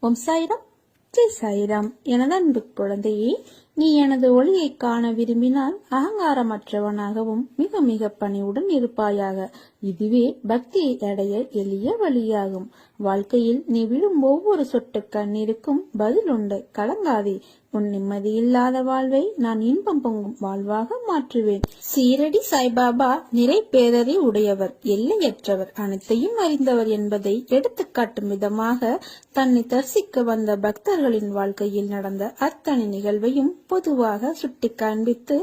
ஓம் சாய்ராம், ஜெய் சாய்ராம். எனது அன்பு குழந்தையே, நீ எனது ஒளியை காண விரும்பினால் அகங்காரமற்றவனாகவும் மிக மிக பணிவுடன் இருப்பாயாக. இதுவே பக்தியை அடைய எளிய வழியாகும். வாழ்க்கையில் நீ விடும் ஒவ்வொரு சொட்டு கண்ணீருக்கும் பதில் உண்டு. கலங்காதே. உன் நிம்மதியில்லாத வாழ்வை நான் இன்பம் பொங்கும் வாழ்வாக மாற்றுவேன். சீரடி சாய்பாபா நிறை பேரறி உடையவர், எல்லையற்றவர், அனைத்தையும் அறிந்தவர் என்பதை எடுத்துக்காட்டும் விதமாக தன்னை தரிசிக்க வந்த பக்தர்களின் வாழ்க்கையில் நடந்த அத்தனை நிகழ்வையும் பொதுவாக சுட்டி காண்பித்து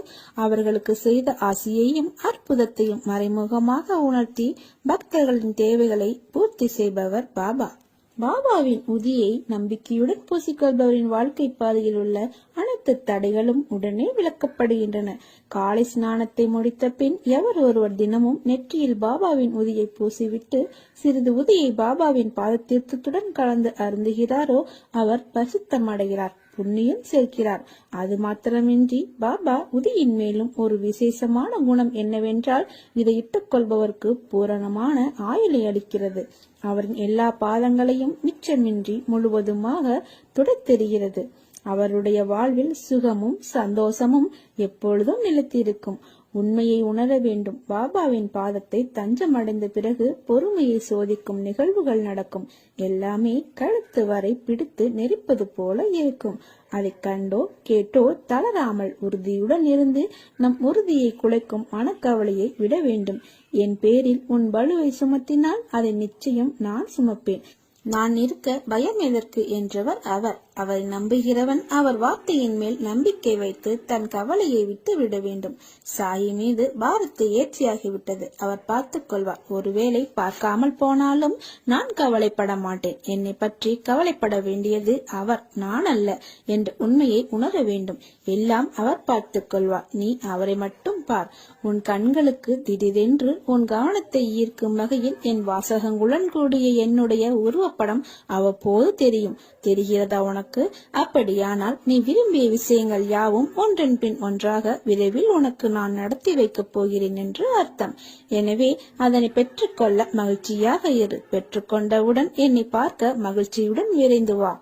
அவர்களுக்கு செய்த ஆசியையும் அற்புதத்தையும் மறைமுகமாக உணர்த்தி பக்தர்களின் தேவைகளை பூர்த்தி செய்பவர் பாபா. பாபாவின் உதியை நம்பிக்கையுடன் பூசிக்கொள்பவரின் வாழ்க்கை பாதையில் உள்ள அனைத்து தடைகளும் உடனே விளக்கப்படுகின்றன. காலை ஸ்நானத்தை முடித்த பின் எவர் ஒருவர் தினமும் நெற்றியில் பாபாவின் உதியை பூசிவிட்டு சிறிது உதியை பாபாவின் பாத தீர்த்தத்துடன் கலந்து அருந்துகிறாரோ அவர் பரிசுத்தம் அடைகிறார், புண்ணியம் சேர்க்கிறார். அது மாத்திரமின்றி பாபா உதியின் மேலும் ஒரு விசேஷமான குணம் என்னவென்றால் இதை இட்டுக் கொள்பவருக்கு பூரணமான ஆயுளை அளிக்கிறது. அவரின் எல்லா பாதங்களையும் மிச்சமின்றி முழுவதுமாக துடைத்தெறிகிறது. அவருடைய வாழ்வில் சுகமும் சந்தோஷமும் எப்பொழுதும் நிலைத்திருக்கும். உண்மையை உணர வேண்டும். பாபாவின் பாதத்தை தஞ்சமடைந்த பிறகு பொறுமையை சோதிக்கும் நிகழ்வுகள் நடக்கும். எல்லாமே கழுத்து வரை பிடித்து நெரிப்பது போல இருக்கும். அதை கண்டோ கேட்டோ தளராமல் உறுதியுடன் இருந்து நம் உறுதியை குலைக்கும் மனக்கவலையை விட வேண்டும். என் பேரில் உன் பலுவை சுமத்தினால் அதை நிச்சயம் நான் சுமப்பேன். நான் இருக்க பயம் எதற்கு என்றவர் அவர். அவரை நம்புகிறவன் அவர் வார்த்தையின் மேல் நம்பிக்கை வைத்து தன் கவலையை விட்டு விட வேண்டும். சாயி மீது பாரத்தை ஏற்றியாகிவிட்டது, அவர் பார்த்துக் கொள்வார். ஒருவேளை பார்க்காமல் போனாலும் நான் கவலைப்பட மாட்டேன். என்னை பற்றி கவலைப்பட வேண்டியது அவர், நான் அல்ல என்ற உண்மையை உணர வேண்டும். எல்லாம் அவர் பார்த்துக் கொள்வார். நீ அவரை மட்டும் பார். உன் கண்களுக்கு திடீரென்று உன் கவனத்தை ஈர்க்கும் வகையில் என் வாசகங்களுடன் கூடிய என்னுடைய உருவப்படம் அவ்வப்போது தெரிகிறதா உனக்கு? அப்படியானால் நீ விரும்பிய விஷயங்கள் யாவும் ஒன்றன் பின் ஒன்றாக விரைவில் உனக்கு நான் நடத்தி வைக்கப் போகிறேன் என்று அர்த்தம். எனவே அதனை பெற்றுக்கொள்ள மகிழ்ச்சியாக இரு. பெற்றுக்கொண்டவுடன் என்னை பார்க்க மகிழ்ச்சியுடன் விரைந்து வா.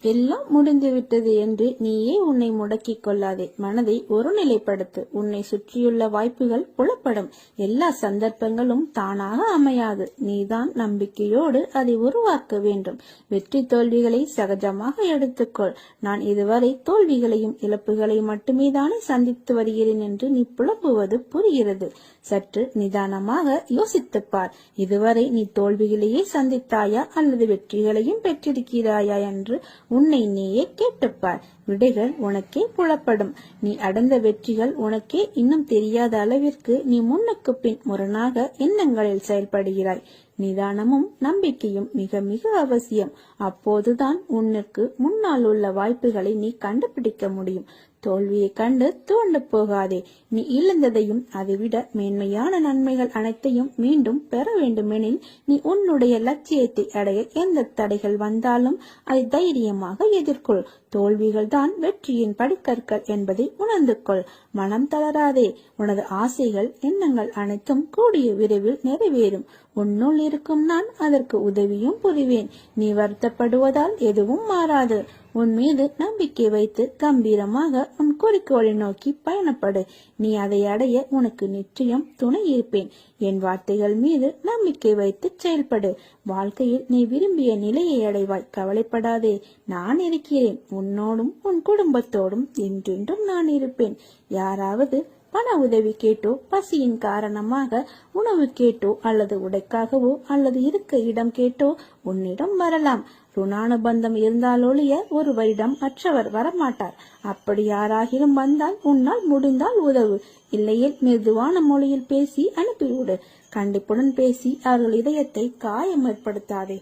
எல்லாம் முடிந்துவிட்டது என்று நீயே உன்னை முடக்கிக் கொள்ளாதே. மனதை ஒருநிலைப்படுத்து. உன்னை சுற்றியுள்ள வாய்ப்புகள் புலப்படும். எல்லா சந்தர்ப்பங்களும் தானாக அமையாது. நீதான் நம்பிக்கையோடு அதை உருவாக்க வேண்டும். வெற்றி தோல்விகளை சகஜமாக எடுத்துக்கொள். நான் இதுவரை தோல்விகளையும் இழப்புகளையும் மட்டுமே தானே சந்தித்து வருகிறேன் என்று நீ புலம்புவது புரிகிறது. சற்று நிதானமாக யோசித்துப்பார். இதுவரை நீ தோல்விகளையே சந்தித்தாயா அல்லது வெற்றிகளையும் பெற்றிருக்கிறாயா என்று உன்னை நீயே கேட்டுப்பார். விடைகள் உனக்கே புலப்படும். நீ அடைந்த வெற்றிகள் உனக்கே இன்னும் தெரியாத அளவிற்கு நீ முன்னுக்கு பின் முரணாக எண்ணங்களில் செயல்படுகிறாய். நிதானமும் நம்பிக்கையும் மிக மிக அவசியம். அப்போதுதான் உன்னுக்கு முன்னால் உள்ள வாய்ப்புகளை நீ கண்டுபிடிக்க முடியும். தோல்வியை கண்டு துவண்டு போகாதே. நீ இழந்ததையும் அதைவிட மேன்மையான நன்மைகள் அனைத்தையும் மீண்டும் பெற வேண்டுமெனில் நீ உன்னுடைய லட்சியத்தை அடைய எந்த தடைகள் வந்தாலும் அதை தைரியமாக எதிர்கொள். தோல்விகள் தான் வெற்றியின் படிக்கற்கள் என்பதை உணர்ந்து கொள். மனம் தளராதே. உனது ஆசைகள் எண்ணங்கள் அனைத்தும் கூடிய விரைவில் நிறைவேறும். உன்னுள் இருக்கும் நான் அதற்கு உதவியும் புரிவேன். நீ வருத்தப்படுவதால் எதுவும் மாறாது. உன் மீது நம்பிக்கை வைத்து கம்பீரமாக உன் குறிக்கோளை நோக்கி பயணப்படு. நீ அதை அடைய உனக்கு நிச்சயம் துணை இருப்பேன். என் வார்த்தைகள் மீது நம்பிக்கை வைத்து செயல்படு. வாழ்க்கையில் நீ விரும்பிய நிலையை அடைவாய். கவலைப்படாதே. நான் இருக்கிறேன். உன்னோடும் உன் குடும்பத்தோடும் என்றென்றும் நான் இருப்பேன். யாராவது பண உதவி கேட்டோ, பசியின் காரணமாக உணவு கேட்டோ, அல்லது உடைக்காகவோ அல்லது இருக்க இடம் கேட்டோ உன்னிடம் வரலாம். ருணானுபந்தம் இருந்தாலொழிய ஒருவரிடம் மற்றவர் வரமாட்டார். அப்படி யாராகிலும் வந்தால் உன்னால் முடிந்தால் உதவு. இல்லையில் மெதுவான மொழியில் பேசி அனுப்பிவிடு. கண்டிப்புடன் பேசி அவர்கள் இதயத்தை காயம் ஏற்படுத்தாதே.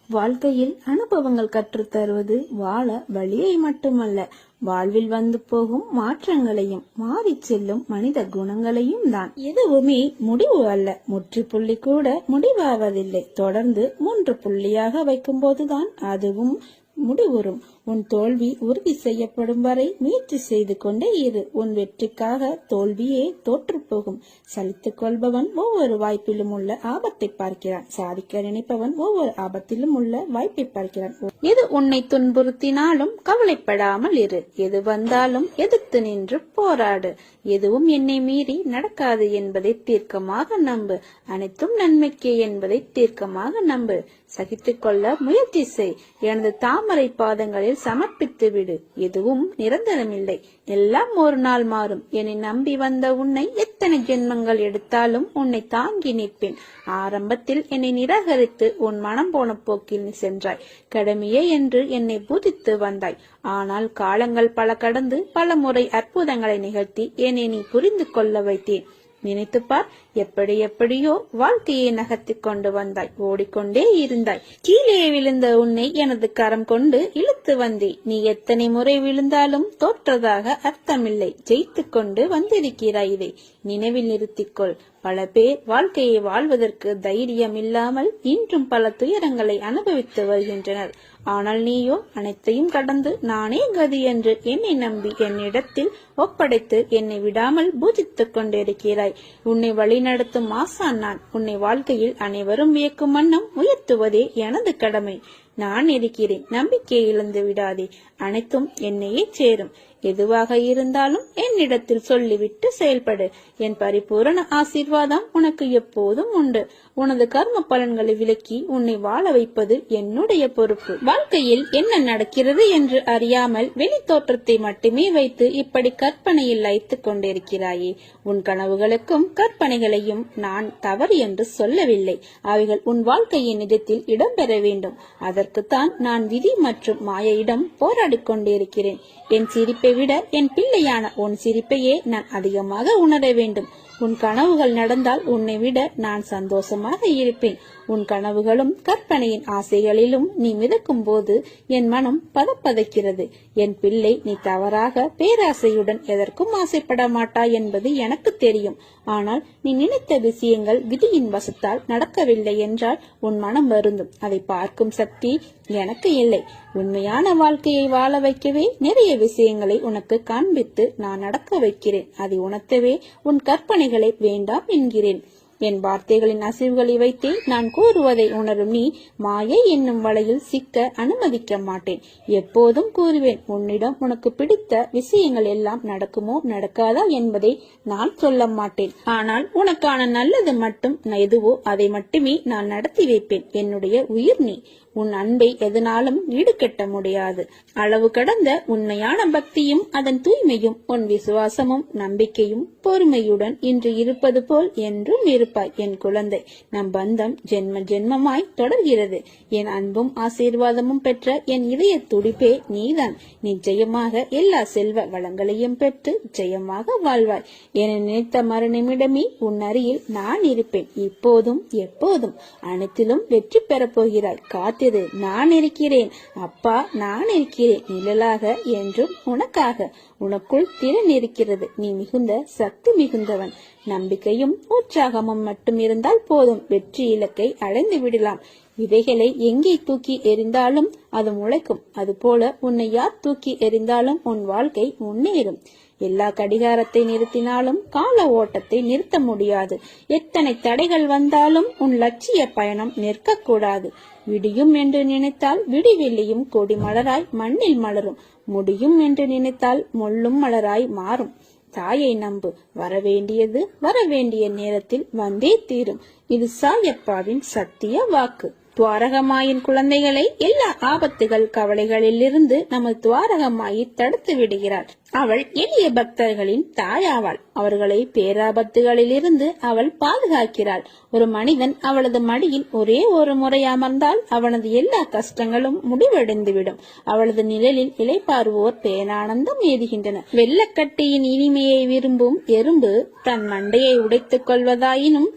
வாழ்க்கையில் அனுபவங்கள் கற்றுத்தருவது வாழ வழியை மட்டுமல்ல, வாழ்வில் வந்து போகும் மாற்றங்களையும் மாறி செல்லும் மனித குணங்களையும் தான். எதுவுமே முடிவு அல்ல. முற்றுப்புள்ளி கூட முடிவாவதில்லை. தொடர்ந்து 3 புள்ளியாக வைக்கும் போதுதான் அதுவும் முடிவுறும். உன் தோல்வி உறுதி செய்யப்படும் வரை முயற்சி செய்து கொண்டே இரு. உன் வெற்றிக்காக தோல்வியே தோற்று போகும். சலித்துக் கொள்பவன் ஒவ்வொரு வாய்ப்பிலும் உள்ள ஆபத்தை பார்க்கிறான். சாதிக்க நினைப்பவன் ஒவ்வொரு ஆபத்திலும் உள்ள வாய்ப்பை பார்க்கிறான். எது உன்னை துன்புறுத்தினாலும் கவலைப்படாமல் இரு. எது வந்தாலும் எதிர்த்து நின்று போராடு. எதுவும் என்னை மீறி நடக்காது என்பதை தீர்க்கமாக நம்பு. அனைத்தும் நன்மைக்கே என்பதை தீர்க்கமாக நம்பு. சகித்துக் கொள்ள முயற்சி செய். எனது தாமரை பாதங்களில் சமர்ப்பித்து விடு. எதுவும் நிரந்தரமில்லை. எல்லாம் ஒரு நாள் மாறும். என்னை நம்பி வந்த உன்னை எத்தனை ஜென்மங்கள் எடுத்தாலும் உன்னை தாங்கி நிற்பேன். ஆரம்பத்தில் என்னை நிராகரித்து உன் மனம் போன போக்கில் நீ சென்றாய். கடமையே என்று என்னை பூஜித்து வந்தாய். ஆனால் காலங்கள் பல கடந்து பல முறை அற்புதங்களை நிகழ்த்தி என்னை நீ புரிந்து கொள்ள வைத்தேன். நினைத்துப்பார், எப்படி எப்படியோ வாழ்க்கையை நகர்த்தி கொண்டு வந்தாய். ஓடிக்கொண்டே இருந்தாய். கீழே விழுந்த உன்னை எனது கரம் கொண்டு இழுத்து வந்தேன். நீ எத்தனை முறை விழுந்தாலும் தோற்றதாக அர்த்தமில்லை. ஜெயித்து கொண்டு வந்திருக்கிறாய். இதை நினைவில் நிறுத்திக்கொள். பல பேர் வாழ்க்கையை வாழ்வதற்கு தைரியம் இல்லாமல் இன்றும் பல துயரங்களை அனுபவித்து வருகின்றனர். ஆனால் நீயோ அனைத்தையும் கடந்து நானே கதி என்று என்னை நம்பி என்னிடத்தில் ஒப்படைத்து என்னை விடாமல் பூஜித்துக் கொண்டிருக்கிறாய். உன்னை வழிநடத்தும் ஆசான் நான். உன்னை வாழ்க்கையில் அனைவரும் வியக்கும் வண்ணம் உயர்த்துவதே எனது கடமை. நான் இருக்கிறேன். நம்பிக்கை இழந்து விடாதே. அனைத்தும் என்னையே சேரும். எதுவாக இருந்தாலும் என்னிடத்தில் சொல்லிவிட்டு செயல்படு. என் பரிபூரண ஆசீர்வாதம் உனக்கு எப்போதும் உண்டு. உனது கர்ம பலன்களை விலக்கி உன்னை வாழ வைப்பது என்னுடைய பொறுப்பு. வாழ்க்கையில் என்ன நடக்கிறது என்று அறியாமல் வெளி தோற்றத்தை மட்டுமே வைத்து இப்படி கற்பனையில் லயித்துக் கொண்டிருக்கிறாயே. உன் கனவுகளுக்கும் கற்பனைகளையும் நான் தவறு என்று சொல்லவில்லை. அவைகள் உன் வாழ்க்கையின் நிஜத்தில் இடம்பெற வேண்டும். அதற்குத்தான் நான் விதி மற்றும் மாயையிடம் போராடி கொண்டிருக்கிறேன். என் சிரிப்பை விட என் பிள்ளையான உன் சிரிப்பையே நான் அதிகமாக உணர வேண்டும். உன் கனவுகள் நடந்தால் உன்னை விட நான் சந்தோஷமாக இருப்பேன். உன் கனவுகளும் கற்பனையின் ஆசைகளிலும் நீ மிதக்கும் போது என் மனம் பதப்பதைக்கிறது. என் பிள்ளை, நீ தவறாக பேராசையுடன் எதற்கும் ஆசைப்பட மாட்டாய் என்பது எனக்கு தெரியும். ஆனால் நீ நினைத்த விஷயங்கள் விதியின் வசத்தால் நடக்கவில்லை என்றால் உன் மனம் வருந்தும். அதை பார்க்கும் சக்தி எனக்கு இல்லை. உண்மையான வாழ்க்கையை வாழ வைக்கவே நிறைய விஷயங்களை உனக்கு காண்பித்து நான் நடக்க வைக்கிறேன். அதை உணர்த்தவே உன் கற்பனைகளை வேண்டாம் என்கிறேன். என் வார்த்தைகளின் அசைவுகளை வைத்தே நான் கூறுவதை உணரும் நீ மாயை என்னும் வலையில் சிக்க அனுமதிக்க மாட்டேன். எப்போதும் கூறுவேன், உன்னிடம் உனக்கு பிடித்த விஷயங்கள் எல்லாம் நடக்குமோ நடக்காதா என்பதை நான் சொல்ல மாட்டேன். ஆனால் உனக்கான நல்லது மட்டும் எதுவோ அதை மட்டுமே நான் நடத்தி வைப்பேன். என்னுடைய உயிர் நீ. உன் அன்பை எதனாலும் ஈடுகட்ட முடியாது. அளவு கடந்த உண்மையான பக்தியும் அதன் தூய்மையும் உன் விசுவாசமும் நம்பிக்கையும் பொறுமையுடன் இன்று இருப்பது போல் என்றும் இருப்பாய் என் குழந்தை. நம் பந்தம் ஜென்ம ஜென்மமாய் தொடர்கிறது. என் அன்பும் ஆசீர்வாதமும் பெற்ற என் இதய துடிப்பே நீதான். நிச்சயமாக எல்லா செல்வ வளங்களையும் பெற்று ஜெயமாக வாழ்வாய். என நினைத்த மறுநிமிடமே உன் அருகில் நான் இருப்பேன். இப்போதும் எப்போதும் அனைத்திலும் வெற்றி பெறப் போகிறாய். காத்து நான் இருக்கிறேன் அப்பா, நான் இருக்கிறேன் நிழலாக என்றும் உனக்காக. உனக்குள் திறன் இருக்கிறது. நீ மிகுந்த சக்தி மிகுந்தவன். நம்பிக்கையும் உற்சாகமும் மட்டும் இருந்தால் போதும். வெற்றி இலக்கை அடைந்து விடலாம். விதைகளை எங்கே தூக்கி எறிந்தாலும் அது முளைக்கும். அதுபோல உன்னை யார் தூக்கி எறிந்தாலும் உன் வாழ்க்கை முன்னேறும். எல்லா கடிகாரத்தை நிறுத்தினாலும் கால ஓட்டத்தை நிறுத்த முடியாது. எத்தனை தடைகள் வந்தாலும் உன் லட்சிய பயணம் நிற்கக்கூடாது. விடியும் என்று நினைத்தால் விடிவெள்ளியும் கொடி மலராய் மண்ணில் மலரும். முடியும் என்று நினைத்தால் முள்ளும் மலராய் மாறும். தாயை நம்பு. வரவேண்டியது வரவேண்டிய நேரத்தில் வந்தே தீரும். இது சாயப்பாவின் சத்திய வாக்கு. துவாரகமாயின் குழந்தைகளை எல்லா ஆபத்துகள் கவலைகளில் இருந்து நமது துவாரகமாயி தடுத்து விடுகிறாள். அவள் எளிய பக்தர்களின் தாயாவாள். அவர்களை பேராபத்துகளில் இருந்து அவள் பாதுகாக்கிறாள். ஒரு மனிதன் அவளது மடியில் ஒரே ஒரு முறை அமர்ந்தால் அவனது எல்லா கஷ்டங்களும் முடிவடைந்துவிடும். அவளது நிழலில் இளைப்பாறுவோர் பேரானந்தம் ஏதுகின்றனர். வெள்ளக்கட்டியின் இனிமையை விரும்பும் எறும்பு தன் மண்டையை உடைத்துக் கொள்வதாயினும்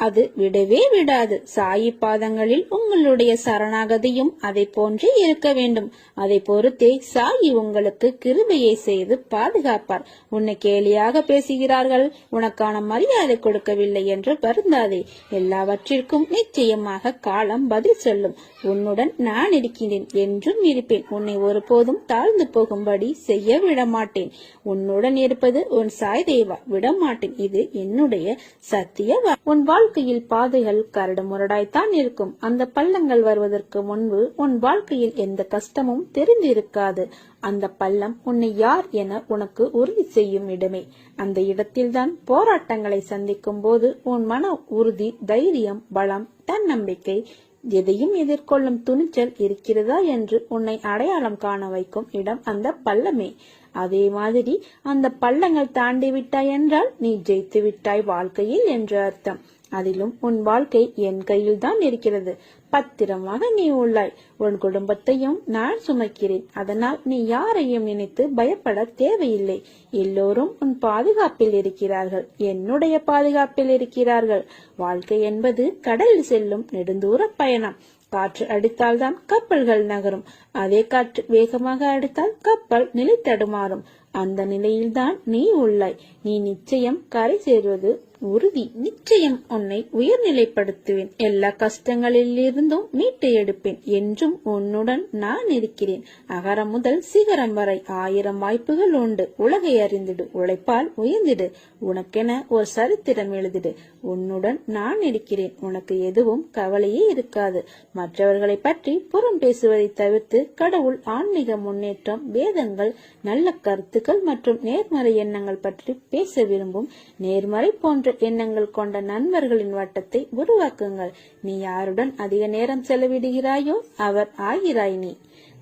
அது விடவே விடாது. சாயி பாதங்களில் உங்களுடைய சரணாகதியும் அதை போன்றே இருக்க வேண்டும். அதை பொறுத்தே சாயி உங்களுக்கு கிருபையை செய்து பாதுகாப்பார். உன்னை கேலியாக பேசுகிறார்கள், உனக்கான மரியாதை கொடுக்கவில்லை என்று வருந்தாதே. எல்லாவற்றிற்கும் நிச்சயமாக காலம் பதில் சொல்லும். உன்னுடன் நான் இருக்கிறேன், என்றும் இருப்பேன். உன்னை ஒருபோதும் தாழ்ந்து போகும்படி செய்ய விடமாட்டேன். உன்னுடன் இருப்பது உன் சாய் தேவா, விடமாட்டேன். இது என்னுடைய சத்திய. உன் வாழ்க்கையில் பாதைகள் கரடு முரடாய்த்தான் இருக்கும். அந்த பள்ளங்கள் வருவதற்கு முன்பு உன் வாழ்க்கையில் எந்த கஷ்டமும் தெரிந்திருக்காது. அந்த பள்ளம் உன்னை யார் என உனக்கு உறுதி செய்யும் இடமே. அந்த இடத்தில்தான் போராட்டங்களை சந்திக்கும் போது உன் மன உறுதி, தைரியம், பலம், தன்னம்பிக்கை, எதையும் எதிர்கொள்ளும் துணிச்சல் இருக்கிறதா என்று உன்னை அடையாளம் காண வைக்கும் இடம் அந்த பள்ளமே. அதே மாதிரி அந்த பள்ளங்கள் தாண்டி விட்டாய் என்றால் நீ ஜெயித்து விட்டாய் வாழ்க்கையில் என்று அர்த்தம். அதிலும் உன் வாழ்க்கை என் கையில் தான் இருக்கிறது. பத்திரமாக நீ உள்ளாய். உன் குடும்பத்தையும் நான் சுமக்கிறேன். அதனால் நீ யாரையும் நினைத்து பயப்பட தேவையில்லை. எல்லோரும் உன் பாதுகாப்பில் இருக்கிறார்கள், என்னுடைய பாதுகாப்பில் இருக்கிறார்கள். வாழ்க்கை என்பது கடலில் செல்லும் நெடுந்தூர பயணம். காற்று அடித்தால்தான் கப்பல்கள் நகரும். அதே காற்று வேகமாக அடித்தால் கப்பல் நிலை தடுமாறும். அந்த நிலையில்தான் நீ உள்ளாய். நீ நிச்சயம் கரை சேர்வது உறுதி. நிச்சயம் உன்னை உயர்நிலைப்படுத்துவேன். எல்லா கஷ்டங்களில் இருந்தும் மீட்டு எடுப்பேன். என்றும் உன்னுடன் நான் இருக்கிறேன். அகரம் முதல் சிகரம் வரை 1000 வாய்ப்புகள் உண்டு. உலகை அறிந்திடு, உழைப்பால் உயர்ந்திடு, உனக்கென ஒரு சரித்திரம் எழுதிடு. உன்னுடன் நான் இருக்கிறேன். உனக்கு எதுவும் கவலையே இருக்காது. மற்றவர்களை பற்றி புறம் பேசுவதை தவிர்த்து கடவுள், ஆன்மீக முன்னேற்றம், வேதங்கள், நல்ல கருத்துக்கள் மற்றும் நேர்மறை எண்ணங்கள் பற்றி பேச விரும்பும் நேர்மறை போன்ற எண்ணங்கள் கொண்ட நண்பர்களின் வட்டத்தை உருவாக்குங்கள். நீ யாருடன் அதிக நேரம் செலவிடுகிறாயோ அவர் ஆகிறாய் நீ.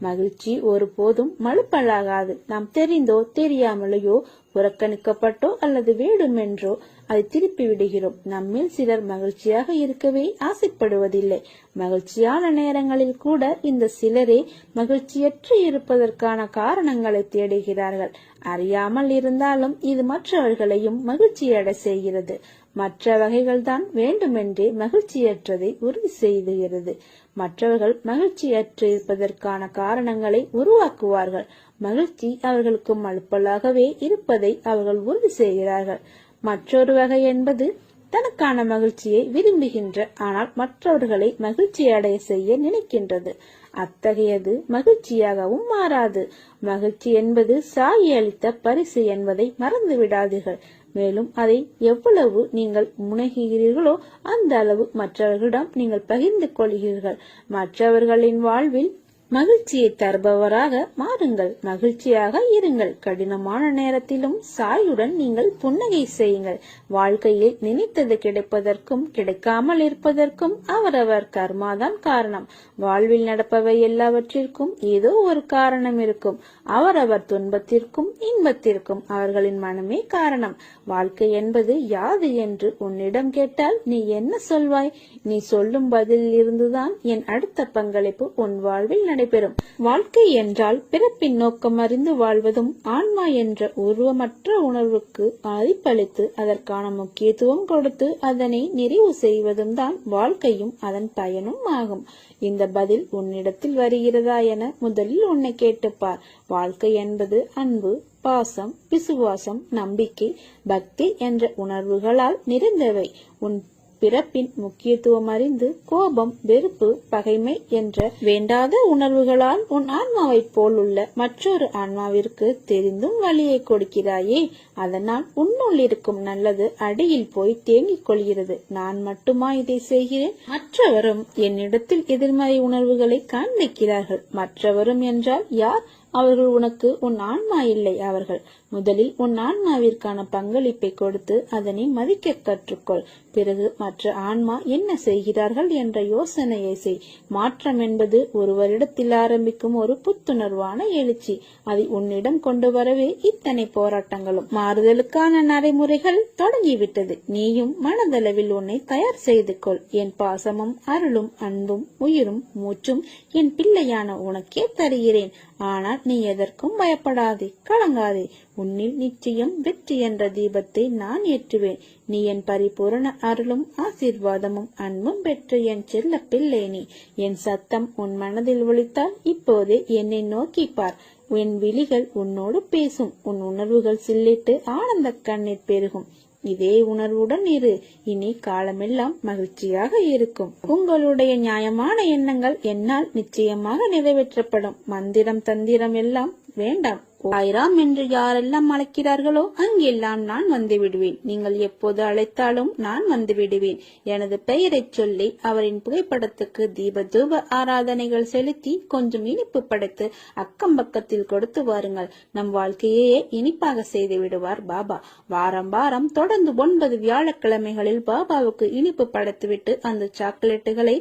மகிழ்ச்சி ஒருபோதும் மழுப்பலாகாது. நாம் தெரிந்தோ தெரியாமலையோ புறக்கணிக்கப்பட்டோ அல்லது வேண்டுமென்றோ அதை திருப்பி விடுகிறோம். நம்மில் சிலர் மகிழ்ச்சியாக இருக்கவே ஆசைப்படுவதில்லை. மகிழ்ச்சியான நேரங்களில் கூட இந்த சிலரே மகிழ்ச்சியற்று இருப்பதற்கான காரணங்களை தேடுகிறார்கள். அறியாமல் இருந்தாலும் இது மற்றவர்களையும் மகிழ்ச்சியடை செய்கிறது. மற்ற வகைகள் தான் வேண்டுமென்றே மகிழ்ச்சியற்றதை உறுதி செய்கிறது. மற்றவர்கள் மகிழ்ச்சியற்று இருப்பதற்கான காரணங்களை உருவாக்குவார்கள். மகிழ்ச்சி அவர்களுக்கு மழுப்பலாகவே இருப்பதை அவர்கள் உறுதி செய்கிறார்கள். மற்றொரு வகை என்பது தனக்கான மகிழ்ச்சியை விரும்புகின்ற, ஆனால் மற்றவர்களை மகிழ்ச்சி அடைய செய்ய நினைக்கின்றது. அத்தகையது மகிழ்ச்சியாகவும் மாறாது. மகிழ்ச்சி என்பது சாயி அளித்த பரிசு என்பதை மறந்து விடாதீர்கள். மேலும் அதை எவ்வளவு நீங்கள் முனைகிறீர்களோ அந்த அளவு மற்றவர்களிடம் நீங்கள் பகிர்ந்து கொள்கிறீர்கள். மற்றவர்களின் வாழ்வில் மகிழ்ச்சியை தருபவராக மாறுங்கள். மகிழ்ச்சியாக இருங்கள். கடினமான நேரத்திலும் சாயுடன் நீங்கள் புன்னகை செய்யுங்கள். வாழ்க்கையில் நினைத்தது கிடைப்பதற்கும் கிடைக்காமல் இருப்பதற்கும் அவரவர் கர்மாதான் காரணம். வாழ்வில் நடப்பவை எல்லாவற்றிற்கும் ஏதோ ஒரு காரணம் இருக்கும். அவரவர் துன்பத்திற்கும் இன்பத்திற்கும் அவர்களின் மனமே காரணம். வாழ்க்கை என்பது யாது என்று உன்னிடம் கேட்டால் நீ என்ன சொல்வாய்? நீ சொல்லும் பதிலில் இருந்துதான் என் அடுத்த பங்களிப்பு உன் வாழ்வில் நடைபெறும். வாழ்க்கை என்றால் பிறப்பின் நோக்கம் அறிந்து வாழ்வதும், ஆன்மா என்ற உருவமற்ற உணர்வுக்கு மதிப்பளித்து அதற்கான முக்கியத்துவம் கொடுத்து அதனை நிறைவு செய்வதும் தான் வாழ்க்கையும் அதன் பயனும் ஆகும். இந்த பதில் உன்னிடத்தில் வருகிறதா என முதலில் உன்னை கேட்டுப்பார். வாழ்க்கை என்பது அன்பு, பாசம், விசுவாசம், நம்பிக்கை, பக்தி என்ற உணர்வுகளால் நிறைந்தவை. உன் பிறப்பின் முக்கியத்துவம் அறிந்து கோபம், வெறுப்பு, பகைமை என்ற வேண்டாத உணர்வுகளால் உன் ஆன்மாவைப் போல் உள்ள மற்றொரு ஆன்மாவிற்கு தெரிந்தும் வழியை கொடுக்கிறாயே. அதனால் உன்னுள் இருக்கும் நல்லது அடியில் போய் தேங்கிக் கொள்கிறது. நான் மட்டுமா இதை செய்கிறேன்? மற்றவரும் என்னிடத்தில் எதிர்மறை உணர்வுகளை காண்பிக்கிறார்கள். மற்றவரும் என்றால் யார்? அவர்கள் உனக்கு உன் ஆன்மா இல்லை. அவர்கள் முதலில் உன் ஆன்மாவிற்கான பங்களிப்பை கொடுத்து அதனை மதிக்க கற்றுக்கொள். பிறகு மற்ற ஆன்மா என்ன செய்கிறார்கள் என்ற யோசனையை செய். மாற்றம் என்பது ஒருவரிடத்தில் ஆரம்பிக்கும் ஒரு புத்துணர்வான எழுச்சி. அதை உன்னிடம் கொண்டு வரவே இத்தனை போராட்டங்களும். மாறுதலுக்கான நடைமுறைகள் தொடங்கிவிட்டது. நீயும் மனதளவில் உன்னை தயார் செய்து கொள். என் பாசமும் அருளும் அன்பும் உயிரும் மூச்சும் என் பிள்ளையான உனக்கே தருகிறேன். ஆனால் நீ எதற்கும் பயப்படாதே, கலங்காதே. உன்னில் நிச்சயம் வெற்றி என்ற தீபத்தை நான் ஏற்றுவேன். நீ என் பரிபூரண அருளும் ஆசீர்வாதமும் அன்பும் பெற்ற என் செல்ல பிள்ளை நீ. என் சத்தம் உன் மனதில் ஒலித்தால் இப்போதே என்னை நோக்கி பார். என் விழிகள் உன்னோடு பேசும். உன் உணர்வுகள் சில்லிட்டு ஆனந்த கண்ணீர் பெருகும். இதே உணர்வுடன் இரு. இனி காலமெல்லாம் மகிழ்ச்சியாக இருக்கும். உங்களுடைய நியாயமான எண்ணங்கள் என்னால் நிச்சயமாக நிறைவேற்றப்படும். மந்திரம் தந்திரம் எல்லாம் வேண்டாம். சாய்ராம் என்று யாரெல்லாம் அழைக்கிறார்களோ அங்கெல்லாம் நான் வந்து விடுவேன். நீங்கள் எப்போது அழைத்தாலும் நான் வந்து விடுவேன். எனது பெயரை சொல்லி அவரின் புகைப்படத்துக்கு தீப தூப ஆராதனைகள் செலுத்தி கொஞ்சம் இனிப்பு படைத்து அக்கம் பக்கத்தில் கொடுத்து வாருங்கள். நம் வாழ்க்கையே இனிப்பாக செய்து விடுவார் பாபா. வாரம் வாரம் தொடர்ந்து 9 வியாழக்கிழமைகளில் பாபாவுக்கு இனிப்பு படைத்துவிட்டு அந்த சாக்லேட்டுகளை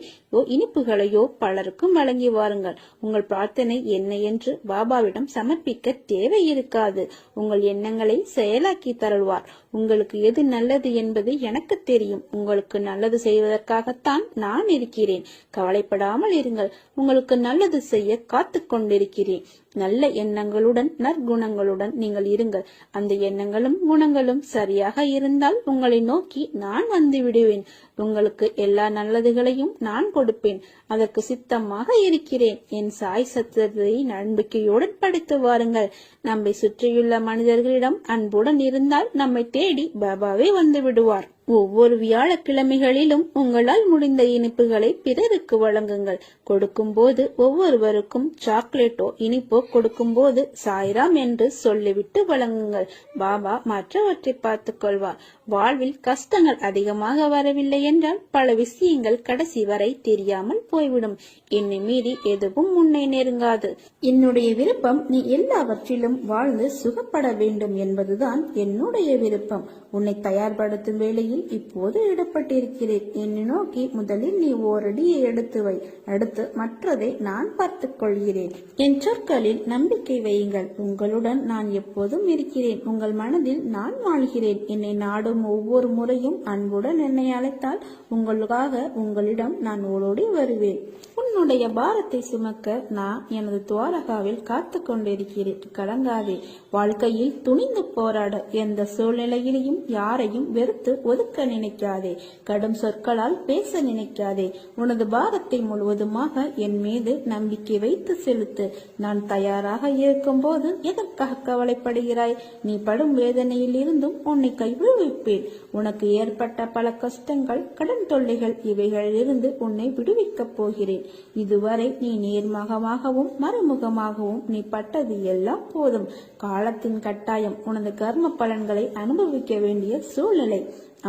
இனிப்புகளையோ பலருக்கும் வழங்கி வாருங்கள். உங்கள் பிரார்த்தனை என்ன என்று பாபாவிடம் சமர்ப்பிக்க தேவை இருக்காது. உங்கள் எண்ணங்களை செயலாக்கி தருவார். உங்களுக்கு எது நல்லது என்பது எனக்கு தெரியும். உங்களுக்கு நல்லது செய்வதற்காகத்தான் நான் இருக்கிறேன். கவலைப்படாமல் இருங்கள். உங்களுக்கு நல்லது செய்ய காத்து கொண்டிருக்கிறேன். நல்ல எண்ணங்களுடன் நற்குணங்களுடன் நீங்கள் இருங்கள். அந்த எண்ணங்களும் குணங்களும் சரியாக இருந்தால் உங்களை நோக்கி நான் வந்து விடுவேன். உங்களுக்கு எல்லா நல்லதுகளையும் நான் கொடுப்பேன். அதற்கு சித்தமாக இருக்கிறேன். என் சாய் சத்திரத்தை நம்பிக்கையுடன் படித்து வாருங்கள். நம்மை சுற்றியுள்ள மனிதர்களிடம் அன்புடன் இருந்தால் நம்மை தேடி பாபாவே வந்து விடுவார். ஒவ்வொரு வியாழக்கிழமைகளிலும் உங்களால் முடிந்த இனிப்புகளை பிறருக்கு வழங்குங்கள். கொடுக்கும் போது ஒவ்வொருவருக்கும் சாக்லேட்டோ இனிப்போ கொடுக்கும் போது சாய்ராம் என்று சொல்லிவிட்டு வழங்குங்கள். பாபா மற்றவற்றை பார்த்துக் கொள்வார். வாழ்வில் கஷ்டங்கள் அதிகமாக வரவில்லை என்றால் பல விஷயங்கள் கடைசி வரை தெரியாமல் போய்விடும். என்னை மீறி எதுவும் முன்னே நெருங்காது. என்னுடைய விருப்பம் நீ எல்லாவற்றிலும் வாழ்ந்து சுகப்பட வேண்டும் என்பதுதான் என்னுடைய விருப்பம். உன்னை தயார்படுத்தும் வேளையில் இப்போது ஈடுபட்டிருக்கிறேன். என்னை நோக்கி முதலில் நீ ஓரடியை எடுத்து வை. அடுத்து மற்றதை நான் பார்த்துக் கொள்கிறேன். என் சொற்களில் நம்பிக்கை வையுங்கள். உங்களுடன் நான் எப்போதும் இருக்கிறேன். உங்கள் மனதில் நான் வாழ்கிறேன். என்னை நாடும் ஒவ்வொரு முறையும் அன்புடன் என்னை அழைத்தால் உங்களுக்காக உங்களிடம் நான் ஓடோடி வருவேன். உன்னுடைய பாரத்தை சுமக்க நான் எனது துவாரகாவில் காத்து கொண்டிருக்கிறேன். கலங்காதே. வாழ்க்கையில் துணிந்து போராட. எந்த சூழ்நிலையிலையும் யாரையும் வெறுத்து ஒதுக்க நினைக்காதே. கடும் சொற்களால் பேச நினைக்காதே. உனது பாரத்தை முழுவதுமாக என் மீது நம்பிக்கை வைத்து செலுத்து. நான் தயாராக இருக்கும் போது எதற்காக கவலைப்படுகிறாய்? நீ படும் வேதனையில் இருந்தும் உன்னை கைவிடுவிப்பேன். உனக்கு ஏற்பட்ட பல கஷ்டங்கள், கடன் தொல்லைகள், இவைகளிலிருந்து உன்னை விடுவிக்கப் போகிறேன். இதுவரை நீ நேர்முகமாகவும் மறுமுகமாகவும் நீ பட்டது எல்லாம் போதும். காலத்தின் கட்டாயம் உனது கர்ம பலன்களை அனுபவிக்க வேண்டிய சூழ்நிலை.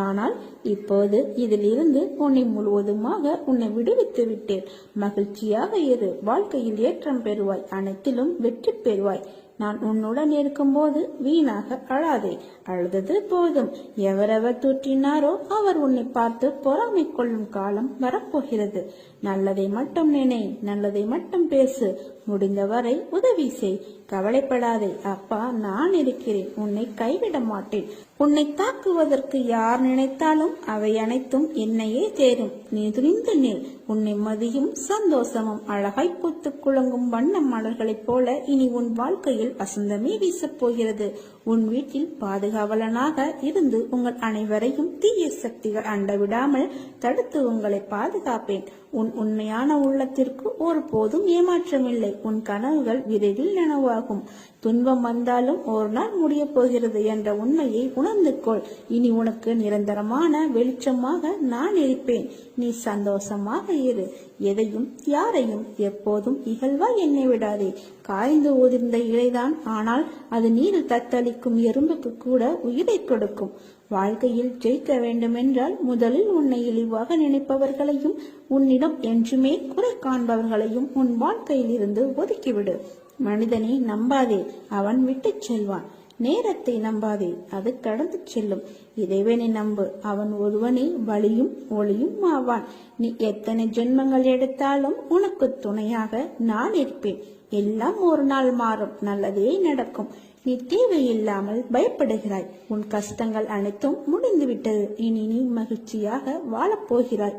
ஆனால் இப்போது இதில் இருந்து உன்னை முழுவதுமாக உன்னை விடுவித்து விட்டேன். மகிழ்ச்சியாக இரு. வாழ்க்கையில் ஏற்றம் பெறுவாய். அனைத்திலும் வெற்றி பெறுவாய். நான் உன்னுடன் இருக்கும் போது வீணாக அழாதே. அழுதது போதும். எவரவர் தூற்றினாரோ அவர் உன்னை பார்த்து பொறாமை கொள்ளும் காலம் வரப்போகிறது. நல்லதை மட்டும் நினை. நல்லதை மட்டும் பேசு. முடிந்தவரை உதவி செய். கவலைப்படாதே. அப்பா நான் இருக்கிறேன். உன்னை கைவிட மாட்டேன். உன்னை தாக்குவதற்கு யார் நினைத்தாலும் அவை அனைத்தும் என்னையே சேரும். நீ துணிந்து நில். உன்னை மதியும் சந்தோஷமும் அழகாய் பூத்து குலுங்கும் வண்ண மலர்களைப் போல இனி உன் வாழ்க்கையில் வசந்தமே வீசப் போகிறது. உன் வீட்டில் பாதுகாவலனாக இருந்து உங்கள் அனைவரையும் தீய சக்திகள் அண்டவிடாமல் தடுத்து உங்களை பாதுகாப்பேன். உன் உண்மையான உள்ளத்திற்கு ஒருபோதும் ஏமாற்றமில்லை. உன் கனவுகள் விரைவில் நனவாகும். துன்பம் வந்தாலும் ஒரு நாள் முடிய போகிறது என்ற உண்மையை உணர்ந்து கொள். இனி உனக்கு நிரந்தரமான வெளிச்சமாக நான் இருப்பேன். நீ சந்தோஷமாக இரு. எதையும் யாரையும் எப்போதும் இகழ்வாய் எண்ணி விடாதே. காய்ந்து உதிர்ந்த இலைதான், ஆனால் அது நீரில் தத்தளிக்கும் எறும்புக்கு கூட உயிரை கொடுக்கும். வாழ்க்கையில் ஜெயிக்க வேண்டுமென்றால் முதலில் உன்னை இழிவாக நினைப்பவர்களையும் உன்னிடம் என்றுமே குறை காண்பவர்களையும் உன் வாழ்க்கையில் இருந்து ஒதுக்கிவிடு. மனிதனை நம்பாதே, அவன் விட்டுச் செல்வான். நேரத்தை நம்பாதே, அது கடந்து செல்லும். இறைவனை நம்பு, அவன் ஒருவனே வழியும் ஒளியும் ஆவான். நீ எத்தனை ஜென்மங்கள் எடுத்தாலும் உனக்கு துணையாக நான் இருப்பேன். எல்லாம் ஒரு நாள் மாறும். நல்லதே நடக்கும். நீ தேவையில்லாமல் பயப்படுகிறாய். உன் கஷ்டங்கள் அனைத்தும் முடிந்துவிட்டது. இனி நீ மகிழ்ச்சியாக வாழப்போகிறாய்.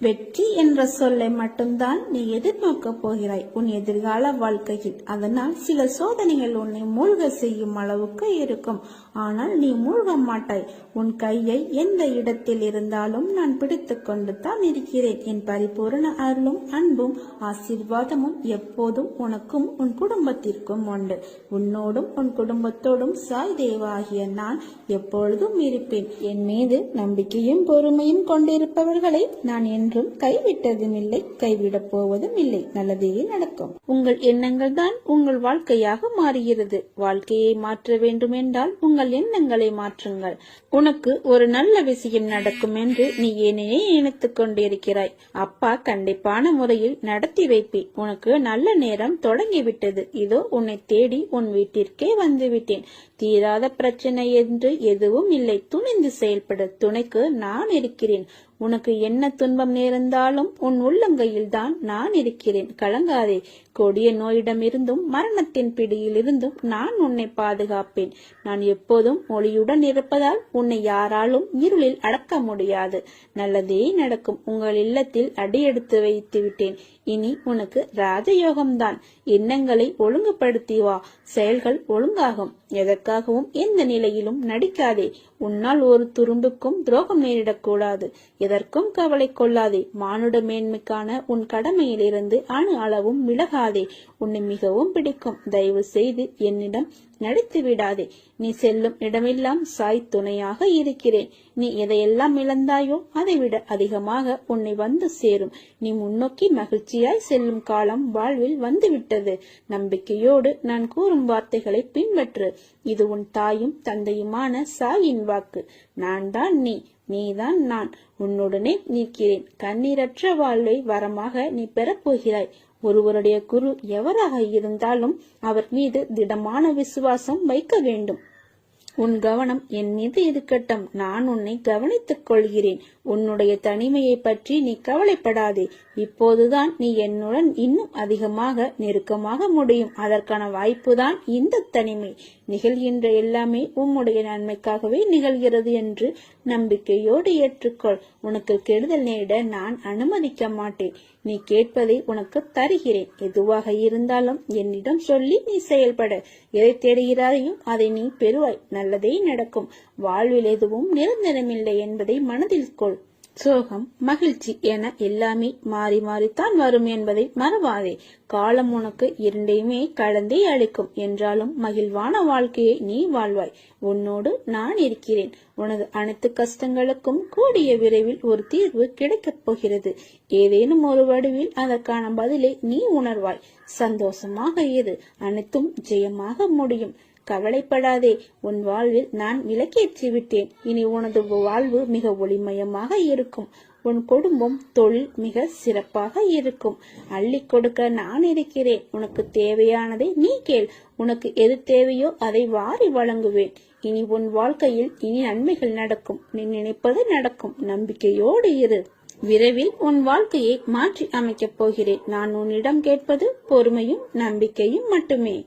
வெற்றி என்ற சொல்லை மட்டும்தான் நீ எதிர்நோக்கப் போகிறாய் உன் எதிர்கால வாழ்க்கையில். அதனால் சில சோதனைகள் உன்னை மூழ்க செய்யும் அளவுக்கு இருக்கும். ஆனால் நீ மூழ்க மாட்டாய். உன் கையை எந்த இடத்தில் இருந்தாலும் நான் பிடித்து கொண்டு தான் இருக்கிறேன். என் பரிபூரண அருளும் அன்பும் ஆசீர்வாதமும் எப்போதும் உனக்கும் உன் குடும்பத்திற்கும் உண்டு. உன்னோடும் உன் குடும்பத்தோடும் சாய் தேவா ஆகிய நான் எப்பொழுதும் இருப்பேன். என் மீது நம்பிக்கையும் பொறுமையும் கொண்டிருப்பவர்களை நான் என்றும் கைவிட்டதும் இல்லை, கைவிடப் போவதும் இல்லை. நல்லதே நடக்கும். உங்கள் எண்ணங்கள் தான் உங்கள் வாழ்க்கையாக மாறுகிறது. வாழ்க்கையை மாற்ற வேண்டும் என்றால் உங்கள் எண்ணங்களை மாற்றுங்கள். உனக்கு ஒரு நல்ல விஷயம் நடக்கும் என்று நீ ஏனையே நினைத்துக் கொண்டிருக்கிறாய். அப்பா கண்டிப்பான முறையில் நடத்தி வைப்பேன். உனக்கு நல்ல நேரம் தொடங்கிவிட்டது. இதோ உன்னை தேடி உன் வீட்டிற்கே வந்துவிட்டேன். தீராத பிரச்சனை என்று எதுவும் இல்லை. துணிந்து செயல்பட துணைக்கு நான் இருக்கிறேன். உனக்கு என்ன துன்பம் நேர்ந்தாலும் உன் உள்ளங்கையில் தான் நான் இருக்கிறேன். கலங்காதே. கொடிய நோயிடமிருந்தும் மரணத்தின் பிடியிலிருந்தும் நான் உன்னை பாதுகாப்பேன். நான் எப்போதும் ஒளியுடன் இருப்பதால் உன்னை யாராலும் இருளில் அடக்க முடியாது. நல்லதே நடக்கும். உங்கள் இல்லத்தில் அடியெடுத்து வைத்து விட்டேன். இனி உனக்கு ராஜயோகம்தான். எண்ணங்களை ஒழுங்குபடுத்தி வா. செயல்கள் ஒழுங்காகும். எதற்காகவும் எந்த நிலையிலும் நடிக்காதே. உன்னால் ஒரு துரும்புக்கும் துரோகம் நேரிடக்கூடாது. எதற்கும் கவலை கொள்ளாதே. மானுட மேன்மைக்கான உன் கடமையிலிருந்து அணு அளவும் விலகாதே. உன்னை மிகவும் பிடிக்கும். தயவு செய்து என்னிடம் நடித்து விடாதே. நீ செல்லும் இடமெல்லாம் சாய் துணையாக இருக்கிறேன். நீ எதையெல்லாம் இழந்தாயோ அதை விட அதிகமாக உன்னை வந்து சேரும். நீ முன்னோக்கி மகிழ்ச்சியாய் செல்லும் காலம் வாழ்வில் வந்துவிட்டது. நம்பிக்கையோடு நான் கூறும் வார்த்தைகளை பின்பற்று. இது உன் தாயும் தந்தையுமான சாயின் வாக்கு. நான் தான் நீ, நீதான் நான். உன்னுடனே நிற்கிறேன். கண்ணீரற்ற வாழ்வை வரமாக நீ பெறப்போகிறாய். ஒருவருடைய குரு எவராக இருந்தாலும் அவர் மீது திடமான விசுவாசம் வைக்க வேண்டும். உன் கவனம் என் மீது இருக்கட்டும். நான் உன்னை கவனித்துக் கொள்கிறேன். உன்னுடைய தனிமையை பற்றி நீ கவலைப்படாதே. இப்போதுதான் நீ என்னுடன் இன்னும் அதிகமாக நெருக்கமாக முடியும். அதற்கான வாய்ப்புதான் இந்த தனிமை. நிகழ்கின்ற எல்லாமே உம்முடைய நன்மைக்காகவே நிகழ்கிறது என்று நம்பிக்கையோடு ஏற்றுக்கொள். உனக்கு கெடுதல் நேரிட நான் அனுமதிக்க மாட்டேன். நீ கேட்பதை உனக்கு தருகிறேன். எதுவாக இருந்தாலும் என்னிடம் சொல்லி நீ செயல்பட. எதை தேடுகிறாயோ அதை நீ பெறுவாய். நல்லதே நடக்கும். வாழ்வில் எதுவும் நிரந்தரமில்லை என்பதை மனதில் கொள். சோகம் மகிழ்ச்சி என எல்லாமே மாறி மாறித்தான் வரும் என்பதை மறவாதே. காலம் உனக்கு இரண்டையுமே கலந்தே அளிக்கும். என்றாலும் மகிழ்வான வாழ்க்கையை நீ வாழ்வாய். உன்னோடு நான் இருக்கிறேன். உனது அனைத்து கஷ்டங்களுக்கும் கூடிய விரைவில் ஒரு தீர்வு கிடைக்கப் போகிறது. ஏதேனும் ஒரு வடிவில் அதற்கான பதிலை நீ உணர்வாய். சந்தோஷமாக இரு. அனைத்தும் ஜெயமாக முடியும். கவலைப்படாதே. உன் வாழ்வில் நான் விளக்கேற்றி விட்டேன். இனி உனது வாழ்வு மிக ஒளிமயமாக இருக்கும். உன் குடும்பம் தொழில் மிக சிறப்பாக இருக்கும். அள்ளி கொடுக்க நான் இருக்கிறேன். உனக்கு தேவையானதை நீ கேள். உனக்கு எது தேவையோ அதை வாரி வழங்குவேன். இனி உன் வாழ்க்கையில் இனி நன்மைகள் நடக்கும். நீ நினைப்பது நடக்கும். நம்பிக்கையோடு இரு. விரைவில் உன் வாழ்க்கையை மாற்றி அமைக்கப் போகிறேன். நான் உன்னிடம் கேட்பது பொறுமையும் நம்பிக்கையும் மட்டுமே.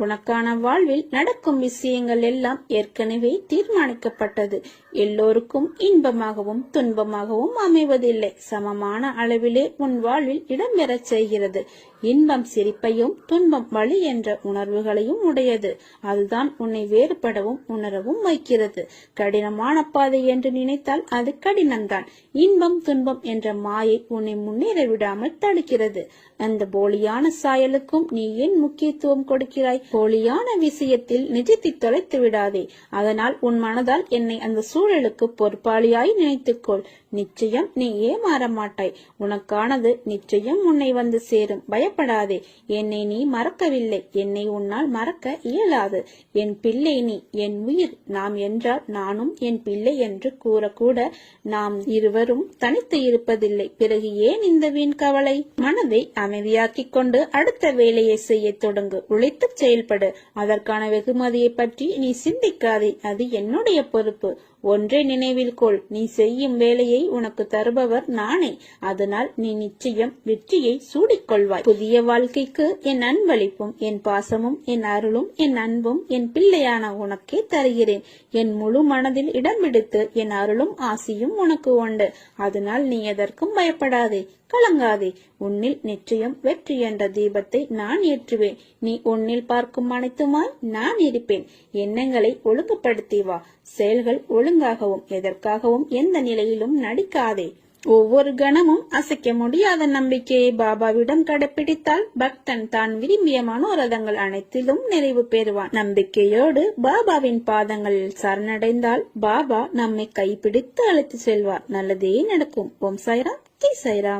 உனக்கான வாழ்வில் நடக்கும் விஷயங்கள் எல்லாம் ஏற்கனவே தீர்மானிக்கப்பட்டது. எல்லோருக்கும் இன்பமாகவும் துன்பமாகவும் அமைவதில்லை. சமமான அளவிலே உன் வாழ்வில் இடம்பெறச் செய்கிறது. இன்பம் சிரிப்பையும் துன்பம் வலி என்ற உணர்வுகளையும் உடையது. அதுதான் உன்னை வேறுபடவும் உணரவும் வைக்கிறது. கடினமான பாதை என்று நினைத்தால் அது கடினம்தான். இன்பம் துன்பம் என்ற மாயை உன்னை முன்னேற விடாமல் தடுக்கிறது. அந்த போலியான சாயலுக்கும் நீ ஏன் முக்கியத்துவம் கொடுக்கிறாய்? போலியான விஷயத்தில் நிஜத்தை தொலைத்து விடாதே. அதனால் உன் மனதால் என்னை அந்த சூழலுக்கு பொறுப்பாளியாய் நினைத்துக்கொள். நிச்சயம் நீ ஏமாற மாட்டாய். உனக்கானது நிச்சயம் உன்னை வந்து சேரும். பயப்படாதே. என்னை நீ மறக்கவில்லை. என்னை உன்னால் மறக்க இயலாது. என் பிள்ளை நீ, என் உயிர். நாம் என்றால் நானும் என் பிள்ளை என்று கூறக்கூட நாம் இருவரும் தனித்து இருப்பதில்லை. பிறகு ஏன் இந்த வீண் கவலை? மனதை அமைதியாக்கிக் கொண்டு அடுத்த வேலையை செய்ய தொடங்கு. உழைத்து செயல்படு. அதற்கான வெகுமதியை பற்றி நீ சிந்திக்காதே. அது என்னுடைய பொறுப்பு. ஒன்றை நினைவில் கொள், நீ செய்யும் வேலையை உனக்கு தருபவர் நானே. அதனால் நீ நிச்சயம் வெற்றியை சூடிக்கொள்வாய். புதிய வாழ்க்கைக்கு என் அன்பளிப்பும் என் பாசமும் என் அருளும் என் அன்பும் என் பிள்ளையான உனக்கே தருகிறேன். என் முழு மனதில் இடம் பிடித்து என் அருளும் ஆசியும் உனக்கு உண்டு. அதனால் நீ எதற்கும் பயப்படாதே, கலங்காதே. உன்னில் நிச்சயம் வெற்றி என்ற தீபத்தை நான் ஏற்றுவேன். நீ உன்னில் பார்க்கும் அனைத்துமாய் நான் இருப்பேன். எண்ணங்களை ஒழுங்குபடுத்தி வா. செயல்கள் ஒழுங்காகவும் எதற்காகவும் எந்த நிலையிலும் நடிக்காதே. ஒவ்வொரு கணமும் அசைக்க முடியாத நம்பிக்கையை பாபாவிடம் கடைபிடித்தால் பக்தன் தான் விரும்பிய மனோரதங்கள் அனைத்திலும் நிறைவு பெறுவான். நம்பிக்கையோடு பாபாவின் பாதங்களில் சரணடைந்தால் பாபா நம்மை கைப்பிடித்து அழைத்து செல்வார். நல்லதே நடக்கும். ஓம் சாய்ராம், ஜெய் சாய்ராம்.